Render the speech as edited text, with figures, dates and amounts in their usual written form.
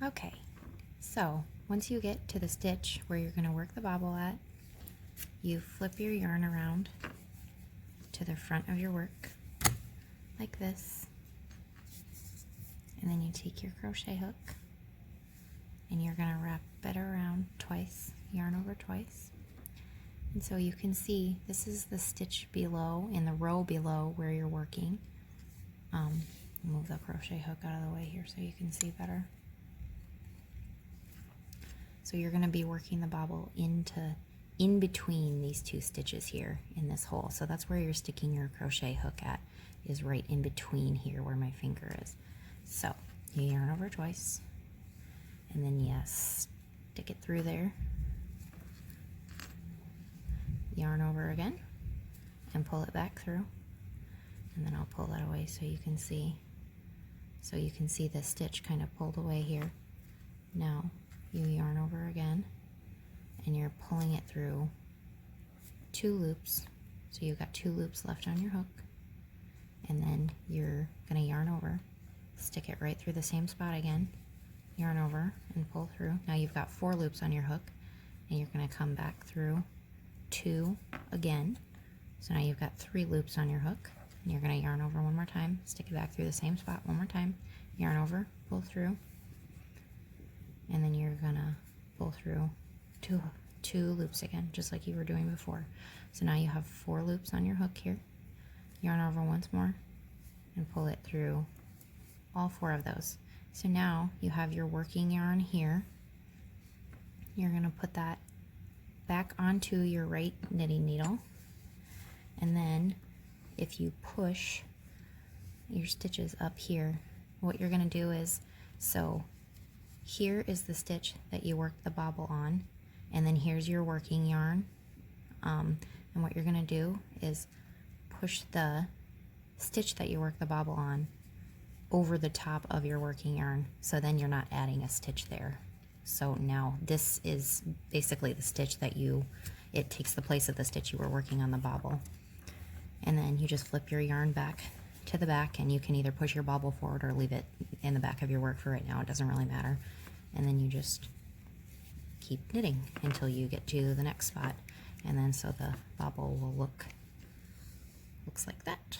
Okay, so once you get to the stitch where you're going to work the bobble at, you flip your yarn around to the front of your work like this, and then you take your crochet hook and you're going to wrap it around twice, yarn over twice. And so you can see this is the stitch below, in the row below where you're working. Move the crochet hook out of the way here so you can see better. So you're going to be working the bobble in between these two stitches here in this hole. So that's where you're sticking your crochet hook at, is right in between here where my finger is. So you yarn over twice, and then you stick it through there, yarn over again, and pull it back through, and then I'll pull that away so you can see. So you can see the stitch kind of pulled away here. Now you yarn over again, and you're pulling it through 2 loops. So you've got 2 loops left on your hook, and then you're going to yarn over, stick it right through the same spot again, yarn over and pull through. Now you've got 4 loops on your hook, and you're going to come back through 2 again. So now you've got 3 loops on your hook, and you're going to yarn over one more time, stick it back through the same spot one more time, yarn over, pull through, and then you're going to pull through two loops again, just like you were doing before. So now you have 4 loops on your hook here, yarn over once more, and pull it through all 4 of those. So now you have your working yarn here. You're going to put that back onto your right knitting needle, and then if you push your stitches up here, what you're going to do is, so here is the stitch that you worked the bobble on, and then here's your working yarn, and what you're going to do is push the stitch that you worked the bobble on over the top of your working yarn, so then you're not adding a stitch there. So now this is basically the stitch that it takes the place of the stitch you were working on the bobble. And then you just flip your yarn back to the back, and you can either push your bobble forward or leave it in the back of your work for right now, it doesn't really matter. And then you just keep knitting until you get to the next spot, and then so the bobble will looks like that.